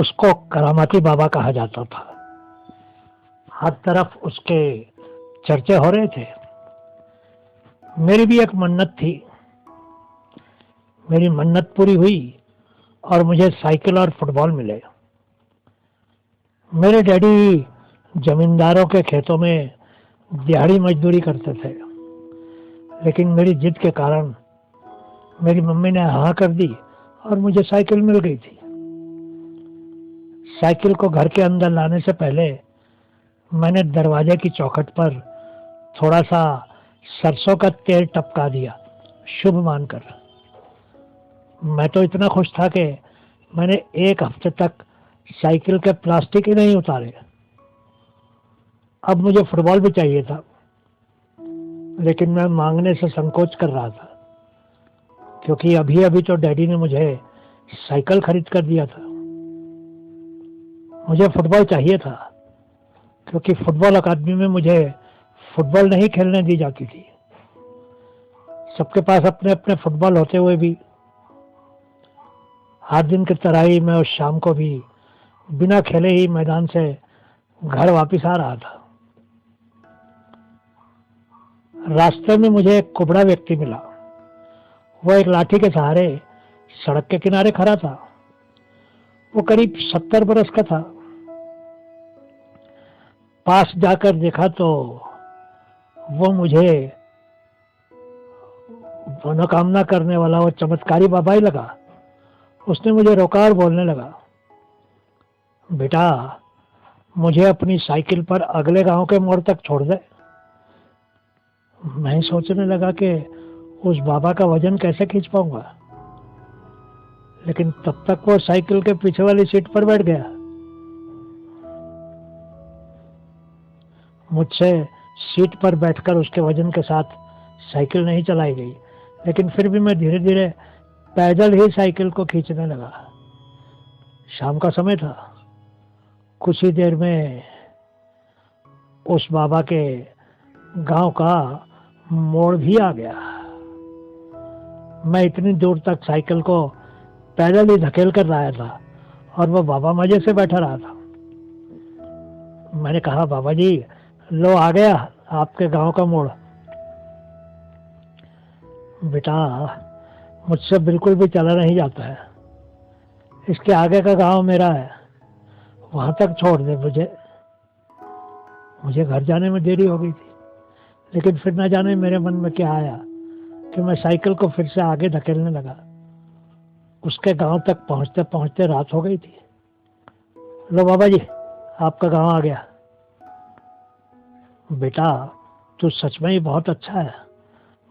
उसको करामाती बाबा कहा जाता था। हर तरफ उसके चर्चे हो रहे थे। मेरी भी एक मन्नत थी। मेरी मन्नत पूरी हुई और मुझे साइकिल और फुटबॉल मिले। मेरे डैडी जमींदारों के खेतों में दिहाड़ी मजदूरी करते थे, लेकिन मेरी जिद के कारण मेरी मम्मी ने हाँ कर दी और मुझे साइकिल मिल गई थी। साइकिल को घर के अंदर लाने से पहले मैंने दरवाजे की चौखट पर थोड़ा सा सरसों का तेल टपका दिया, शुभ मानकर। मैं तो इतना खुश था कि मैंने एक हफ्ते तक साइकिल के प्लास्टिक ही नहीं उतारे। अब मुझे फुटबॉल भी चाहिए था, लेकिन मैं मांगने से संकोच कर रहा था, क्योंकि अभी अभी तो डैडी ने मुझे साइकिल खरीद कर दिया था। मुझे फुटबॉल चाहिए था, क्योंकि फुटबॉल अकादमी में मुझे फुटबॉल नहीं खेलने दी जाती थी। सबके पास अपने अपने फुटबॉल होते हुए भी हर दिन की तरह ही मैं उस शाम को भी बिना खेले ही मैदान से घर वापस आ रहा था। रास्ते में मुझे एक कुबड़ा व्यक्ति मिला। वो एक लाठी के सहारे सड़क के किनारे खड़ा था। वो करीब 70 बरस का था। पास जाकर देखा तो वो मुझे मनोकामना करने वाला वो चमत्कारी बाबा ही लगा। उसने मुझे रोका और बोलने लगा, बेटा, मुझे अपनी साइकिल पर अगले गांव के मोड़ तक छोड़ दे। मैं सोचने लगा कि उस बाबा का वजन कैसे खींच पाऊंगा, लेकिन तब तक वो साइकिल के पीछे वाली सीट पर बैठ गया। मुझसे सीट पर बैठकर उसके वजन के साथ साइकिल नहीं चलाई गई, लेकिन फिर भी मैं धीरे धीरे पैदल ही साइकिल को खींचने लगा। शाम का समय था। कुछ ही देर में उस बाबा के गांव का मोड़ भी आ गया। मैं इतनी दूर तक साइकिल को पैदल ही धकेल कर लाया था और वो बाबा मजे से बैठा रहा था। मैंने कहा, बाबा जी, लो आ गया आपके गांव का मोड़। बेटा, मुझसे बिल्कुल भी चला नहीं जाता है। इसके आगे का गांव मेरा है, वहां तक छोड़ दे मुझे घर जाने में देरी हो गई थी, लेकिन फिर न जाने मेरे मन में क्या आया कि मैं साइकिल को फिर से आगे धकेलने लगा। उसके गांव तक पहुंचते पहुंचते रात हो गई थी। लो बाबा जी, आपका गांव आ गया। बेटा, तू सच में ही बहुत अच्छा है।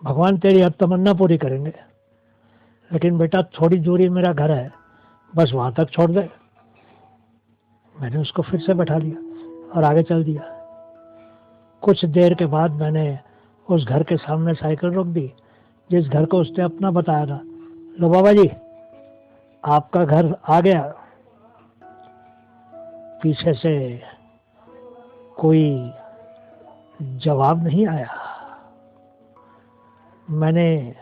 भगवान तेरी हर तमन्ना पूरी करेंगे। लेकिन बेटा, थोड़ी दूरी मेरा घर है, बस वहां तक छोड़ दे। मैंने उसको फिर से बैठा लिया और आगे चल दिया। कुछ देर के बाद मैंने उस घर के सामने साइकिल रोक दी, जिस घर को उसने अपना बताया था। लो बाबा जी, आपका घर आ गया। पीछे से कोई जवाब नहीं आया। मैंने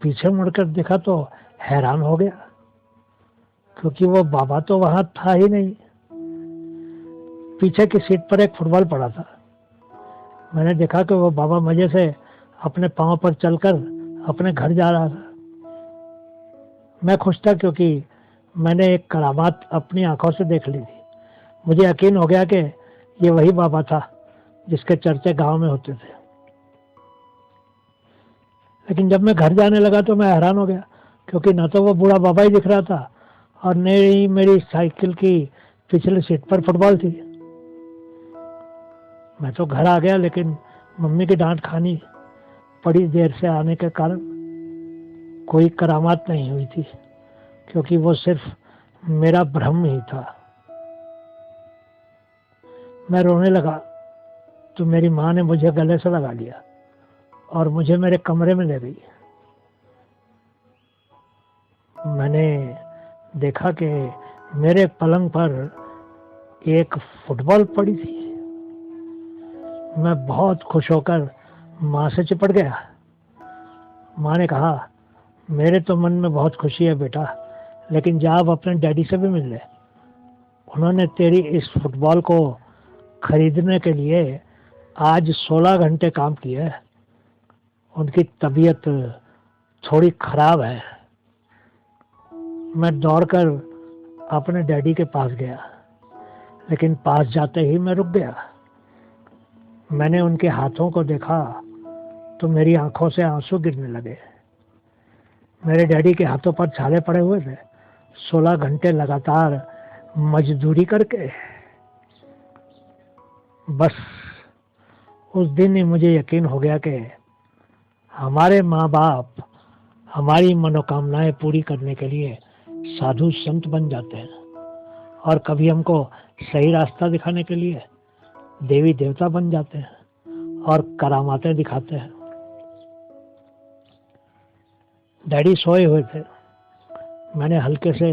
पीछे मुड़कर देखा तो हैरान हो गया, क्योंकि वो बाबा तो वहां था ही नहीं। पीछे की सीट पर एक फुटबॉल पड़ा था। मैंने देखा कि वो बाबा मजे से अपने पांव पर चलकर अपने घर जा रहा था। मैं खुश था, क्योंकि मैंने एक करामात अपनी आंखों से देख ली थी। मुझे यकीन हो गया कि ये वही बाबा था जिसके चर्चे गांव में होते थे। लेकिन जब मैं घर जाने लगा तो मैं हैरान हो गया, क्योंकि न तो वो बूढ़ा बाबा ही दिख रहा था और न ही मेरी साइकिल की पिछली सीट पर फुटबॉल थी। मैं तो घर आ गया, लेकिन मम्मी की डांट खानी पड़ी देर से आने के कारण। कोई करामात नहीं हुई थी, क्योंकि वो सिर्फ मेरा भ्रम ही था। मैं रोने लगा तो मेरी माँ ने मुझे गले से लगा लिया और मुझे मेरे कमरे में ले गई। मैंने देखा कि मेरे पलंग पर एक फुटबॉल पड़ी थी। मैं बहुत खुश होकर माँ से चिपट गया। माँ ने कहा, मेरे तो मन में बहुत खुशी है बेटा, लेकिन जा अब अपने डैडी से भी मिल ले। उन्होंने तेरी इस फुटबॉल को खरीदने के लिए आज 16 घंटे काम किया है। उनकी तबीयत थोड़ी खराब है। मैं दौड़कर अपने डैडी के पास गया, लेकिन पास जाते ही मैं रुक गया। मैंने उनके हाथों को देखा तो मेरी आंखों से आंसू गिरने लगे। मेरे डैडी के हाथों पर छाले पड़े हुए थे, 16 घंटे लगातार मजदूरी करके। बस उस दिन ही मुझे यकीन हो गया कि हमारे माँ बाप हमारी मनोकामनाएं पूरी करने के लिए साधु संत बन जाते हैं, और कभी हमको सही रास्ता दिखाने के लिए देवी देवता बन जाते हैं और करामातें दिखाते हैं। डैडी सोए हुए थे। मैंने हल्के से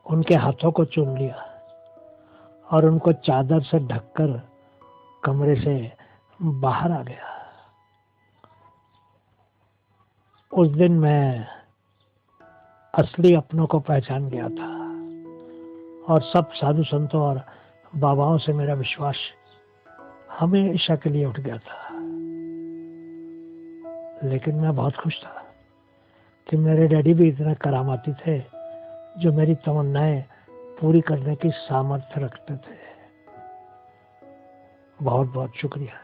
उनके हाथों को चूम लिया और उनको चादर से ढककर कमरे से बाहर आ गया। उस दिन मैं असली अपनों को पहचान गया था, और सब साधु संतों और बाबाओं से मेरा विश्वास हमेशा के लिए उठ गया था। लेकिन मैं बहुत खुश था कि मेरे डैडी भी इतने करामाती थे, जो मेरी तमन्नाएं पूरी करने की सामर्थ्य रखते थे। बहुत बहुत शुक्रिया।